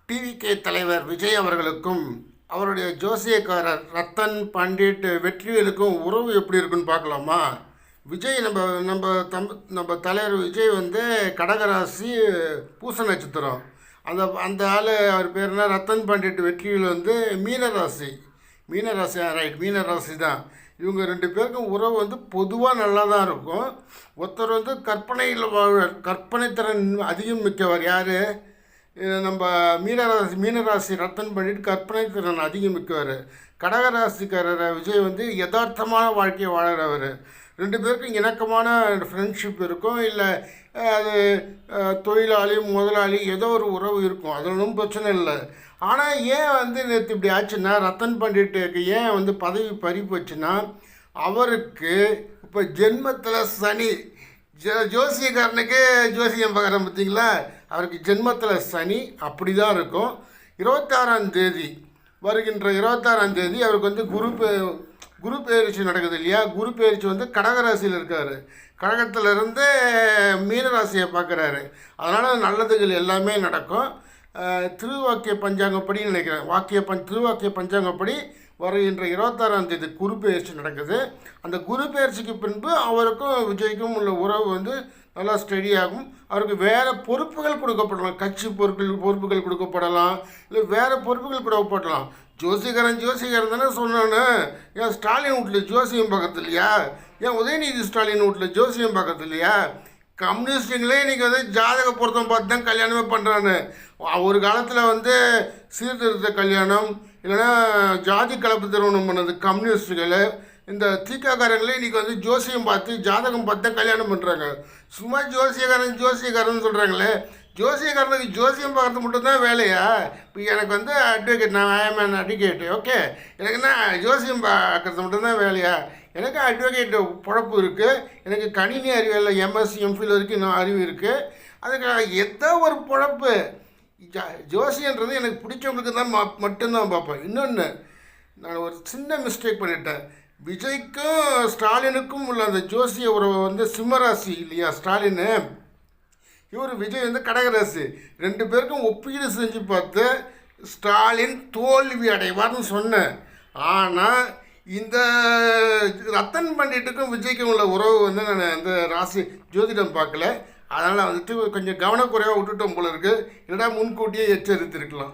TVK தலைவர் விஜய் அவர்களுக்கும் அவருடைய ஜோசியக்காரர் ரத்தன் பண்டிட் வெற்றிவேலுக்கும் உறவு எப்படி இருக்குன்னு பார்க்கலாமா? விஜய் நம்ம தலைவர் விஜய் வந்து கடகராசி பூச நட்சத்திரம். அந்த அந்த ஆள் அவர் பேர்னா ரத்தன் பண்டிட் வெற்றிவேல் வந்து மீனராசி. ரைட், மீனராசி தான். இவங்க ரெண்டு பேருக்கும் உறவு வந்து பொதுவாக நல்லா தான் இருக்கும். ஒருத்தர் வந்து கற்பனை திறன் அதிகம் மிக்கவர். யார்? நம்ம மீனராசி ரத்தன் பண்ணிட்டு கற்பனை திறன் அதிகம் மிக்கவர். கடகராசிக்காரர் விஜய் வந்து யதார்த்தமான வாழ்க்கையை வாழறவர். ரெண்டு பேருக்கும் இணக்கமான ஃப்ரெண்ட்ஷிப் இருக்கும். இல்லை அது தொழிலாளி முதலாளி ஏதோ ஒரு உறவு இருக்கும், அதில் ஒன்றும் பிரச்சனை இல்லை. ஆனால் ஏன் வந்து நேற்று இப்படி ஆச்சுன்னா, ரத்தன் பண்டிட்டுக்கு ஏன் வந்து பதவி பறிப்போச்சுன்னா, அவருக்கு இப்போ ஜென்மத்தில் சனி. ஜோசியக்காரனுக்கு ஜோசியம் பார்க்குறேன் பார்த்தீங்களா, அவருக்கு ஜென்மத்தில் சனி அப்படி தான் இருக்கும். 26ஆம் தேதி வருகின்ற 26ஆம் தேதி அவருக்கு வந்து குரு பெயர்ச்சி நடக்குது இல்லையா? குரு பெயர்ச்சி வந்து கடகராசியில் இருக்கார். கடகத்திலிருந்து மீனராசியை பார்க்குறாரு. அதனால் நல்லதுகள் எல்லாமே நடக்கும். திருவாக்கிய பஞ்சாங்கப்படி நினைக்கிறேன், திருவாக்கிய பஞ்சாங்கப்படி வருகின்ற 26ஆம் தேதி குரு பெயர்ச்சி நடக்குது. அந்த குரு பெயர்ச்சிக்கு பின்பு அவருக்கும் விஜய்க்கும் உள்ள உறவு வந்து நல்லா ஸ்டடியாகும். அவருக்கு வேறு பொறுப்புகள் கொடுக்கப்படலாம், கட்சி பொறுப்புகள் கொடுக்கப்படலாம், இல்லை வேறு பொறுப்புகள் கொடுக்கப்படலாம். ஜோசிகாரன் தானே சொன்னானே, ஏன் ஸ்டாலின் வீட்டில் ஜோசியம் பார்க்கறது இல்லையா? ஏன் உதயநிதி ஸ்டாலின் வீட்டில் ஜோசியம் பார்க்கறது இல்லையா? கம்யூனிஸ்டுங்களே இன்றைக்கி வந்து ஜாதக பொருத்தம் பார்த்து தான் கல்யாணமே பண்ணுறான்னு. ஒரு காலத்தில் வந்து சீர்திருத்த கல்யாணம் இல்லைன்னா ஜாதி கலப்பு திருமணம் பண்ணது கம்யூனிஸ்டுகள். இந்த தீக்காக்காரங்களே இன்றைக்கி வந்து ஜோசியம் பார்த்து ஜாதகம் பார்த்து தான் கல்யாணம் பண்ணுறாங்க. சும்மா ஜோசியக்காரன் சொல்கிறாங்களே, ஜோசியக்காரனுக்கு ஜோசியம் பார்க்கறது மட்டும்தான் வேலையா? இப்போ எனக்கு வந்து அட்வொகேட், நான் ஐஎம் அட்வொகேட்டு, ஓகே, எனக்கு என்ன ஜோசியம் பார்க்கறது மட்டும்தான் வேலையா? எனக்கு அட்வொகேட் பொழப்பு இருக்குது, எனக்கு கணினி அறிவியல் எம்எஸ்சி எம்ஃபில் வரைக்கும் இன்னும் அறிவு இருக்குது. அதுக்கு ஏதோ ஒரு பொழப்பு. ஜோசியன்றது எனக்கு பிடிச்சவங்களுக்கு தான் மட்டும்தான் பார்ப்பேன். இன்னொன்று, நான் ஒரு சின்ன மிஸ்டேக் பண்ணிட்டேன். விஜய்க்கும் ஸ்டாலினுக்கும் உள்ள அந்த ஜோசிய உறவை வந்து சிம்மராசி இல்லையா ஸ்டாலின், இவர் விஜய் வந்து கடகராசி. ரெண்டு பேருக்கும் ஒப்பீடு செஞ்சு பார்த்து ஸ்டாலின் தோல்வி அடைவார்னு சொன்னேன். ஆனால் இந்த ரத்தன் பண்டிட்டுக்கும் விஜய்க்கும் உள்ள உறவு வந்து நான் அந்த ராசி ஜோதிடம் பார்க்கல. அதனால் வந்துட்டு கொஞ்சம் கவனக்குறைவாக விட்டுட்டோம் போல இருக்குது. இல்லைனா முன்கூட்டியே எச்சரித்திருக்கலாம்.